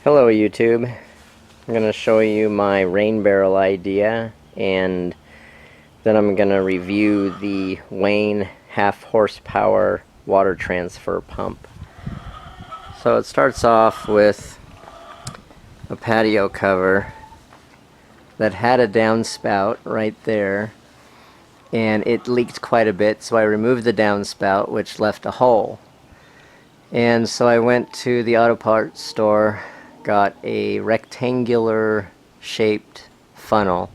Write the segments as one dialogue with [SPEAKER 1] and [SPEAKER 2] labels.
[SPEAKER 1] Hello YouTube. I'm going to show you my rain barrel idea, and then I'm going to review the Wayne half horsepower water transfer pump. So it starts off with a patio cover that had a downspout right there, and it leaked quite a bit, so I removed the downspout, which left a hole. And so I went to the auto parts store, got a rectangular shaped funnel,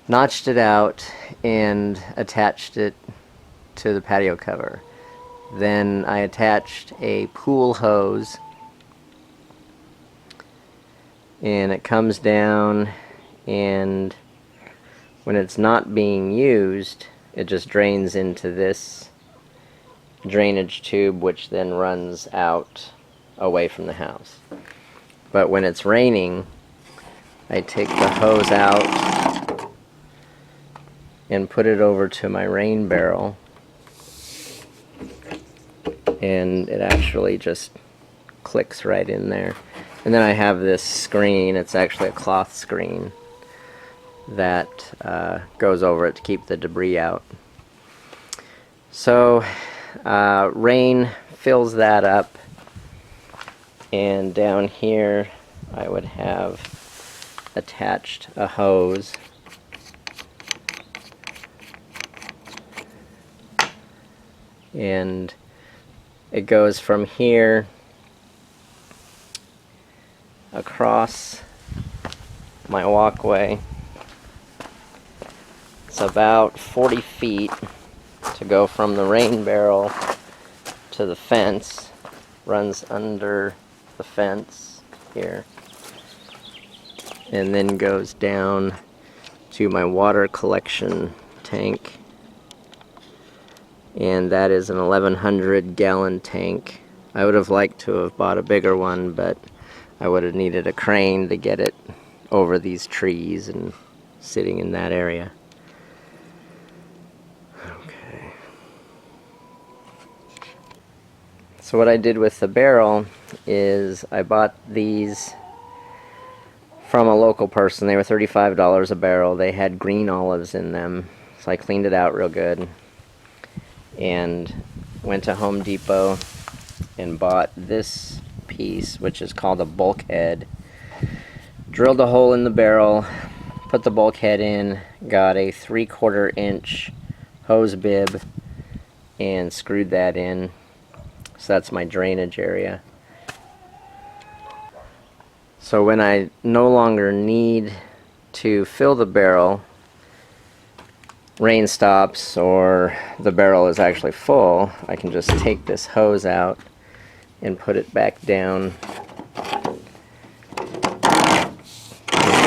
[SPEAKER 1] notched it out, and attached it to the patio cover. Then I attached a pool hose, and it comes down, and when it's not being used, it just drains into this drainage tube, which then runs out away from the house. But when it's raining, I take the hose out and put it over to my rain barrel, and it actually just clicks right in there. And then I have this screen, it's actually a cloth screen, that goes over it to keep the debris out. So rain fills that up, and down here I would have attached a hose, and it goes from here across my walkway. It's about 40 feet to go from the rain barrel to the fence. Runs under the fence here, and then goes down to my water collection tank, and that is an 1100 gallon tank. I would have liked to have bought a bigger one, but I would have needed a crane to get it over these trees and sitting in that area. So what I did with the barrel is I bought these from a local person. They were $35 a barrel. They had green olives in them, so I cleaned it out real good and went to Home Depot and bought this piece, which is called a bulkhead. Drilled a hole in the barrel, put the bulkhead in, got a 3/4 inch hose bib and screwed that in. So that's my drainage area. So when I no longer need to fill the barrel, rain stops, or the barrel is actually full, I can just take this hose out and put it back down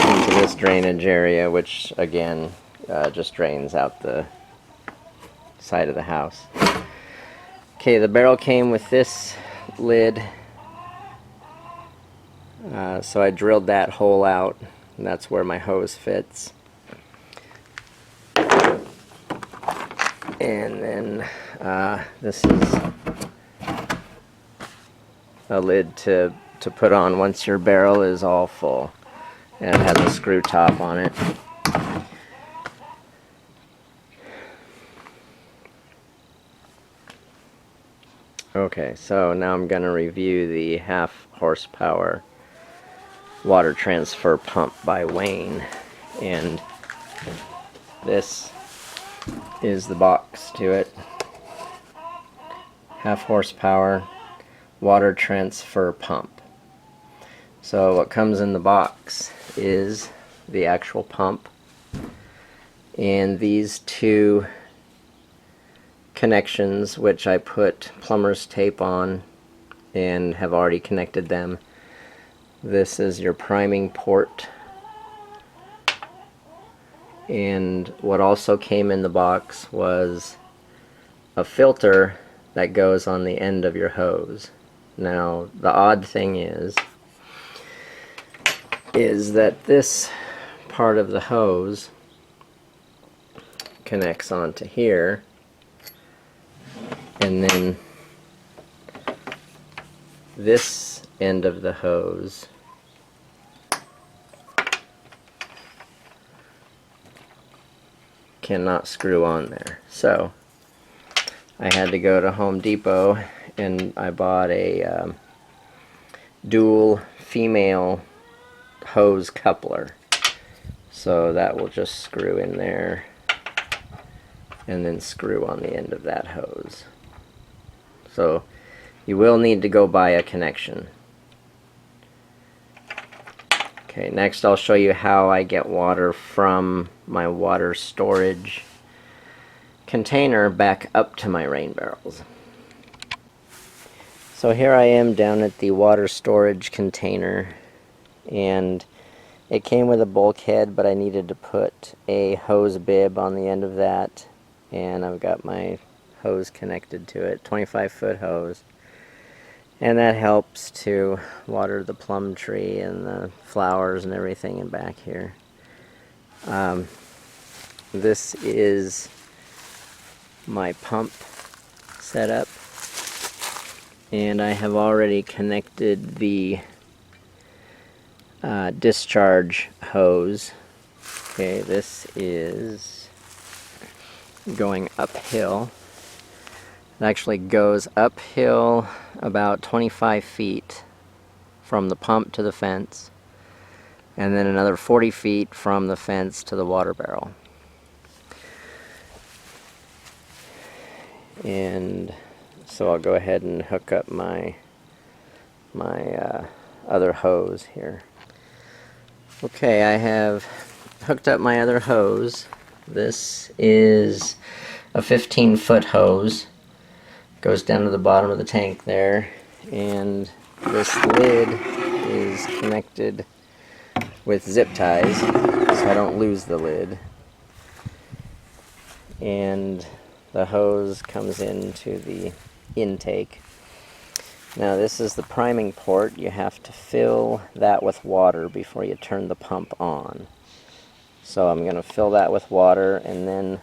[SPEAKER 1] into this drainage area, which again just drains out the side of the house. Okay, the barrel came with this lid, so I drilled that hole out, and that's where my hose fits. And then this is a lid to put on once your barrel is all full, and it has a screw top on it. Okay, so now I'm going to review the half horsepower water transfer pump by Wayne, and this is the box to it. Half horsepower water transfer pump. So what comes in the box is the actual pump and these two connections, which I put plumber's tape on and have already connected them. This is your priming port, and what also came in the box was a filter that goes on the end of your hose. Now the odd thing is that this part of the hose connects onto here, and then this end of the hose. Cannot screw on there. So I had to go to Home Depot and I bought a dual female hose coupler. So that will just screw in there and then screw on the end of that hose. So you will need to go buy a connection. Okay, next I'll show you how I get water from my water storage container back up to my rain barrels. So here I am down at the water storage container, and it came with a bulkhead, but I needed to put a hose bib on the end of that, and I've got my hose connected to it, 25-foot hose, and that helps to water the plum tree and the flowers and everything in back here. This is my pump setup, and I have already connected the discharge hose. Okay, this is going uphill. It actually goes uphill about 25 feet from the pump to the fence, and then another 40 feet from the fence to the water barrel. And so I'll go ahead and hook up my other hose here. Okay, I have hooked up my other hose. This is a 15-foot hose. Goes down to the bottom of the tank there, and this lid is connected with zip ties so I don't lose the lid. And the hose comes into the intake. Now this is the priming port. You have to fill that with water before you turn the pump on. So I'm going to fill that with water and then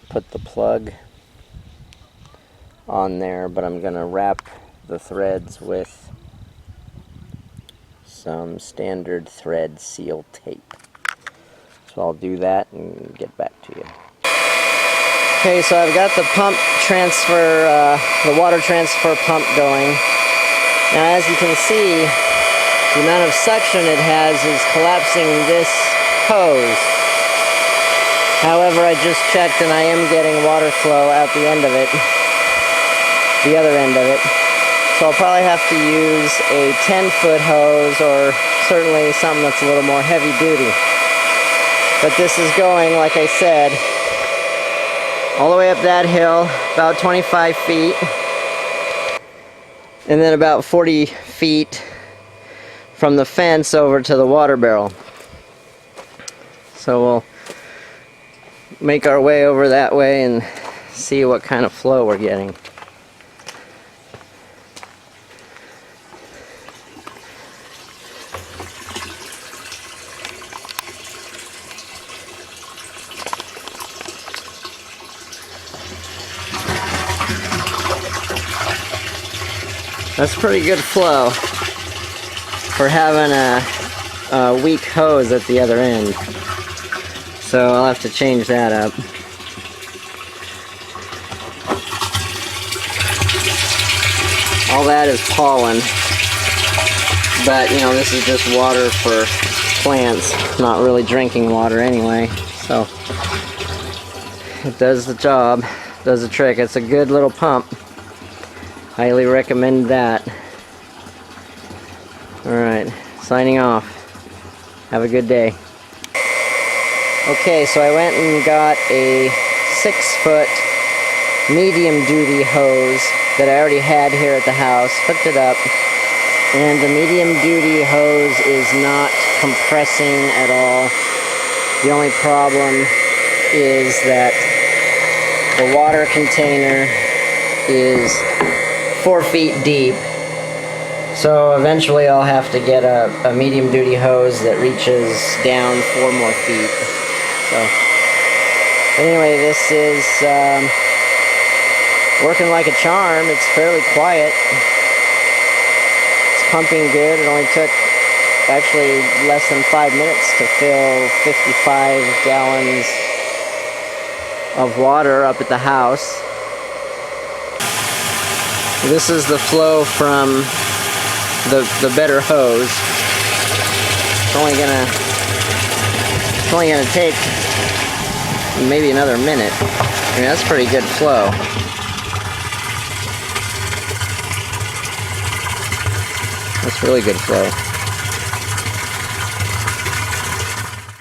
[SPEAKER 1] put the plug on there, but I'm going to wrap the threads with some standard thread seal tape. So I'll do that and get back to you. Okay, so I've got the pump transfer, the water transfer pump going. Now as you can see, the amount of suction it has is collapsing this hose. However, I just checked and I am getting water flow out the end of it, the other end of it. So I'll probably have to use a 10-foot hose, or certainly something that's a little more heavy duty. But this is going, like I said, all the way up that hill, about 25 feet, and then about 40 feet from the fence over to the water barrel. So we'll make our way over that way and see what kind of flow we're getting. That's pretty good flow for having a weak hose at the other end. So I'll have to change that up. All that is pollen, but you know, this is just water for plants, not really drinking water anyway. So it does the job, does the trick. It's a good little pump. Highly recommend that. Alright, signing off. Have a good day. Okay, so I went and got a 6-foot medium duty hose that I already had here at the house, hooked it up, and the medium duty hose is not compressing at all. The only problem is that the water container is 4 feet deep, so eventually I'll have to get a medium duty hose that reaches down 4 more feet. So anyway, this is working like a charm. It's fairly quiet. pumping good. It only took actually less than 5 minutes to fill 55 gallons of water up at the house. This is the flow from the better hose. It's only gonna take maybe another minute. I mean, that's pretty good flow. That's really good flow.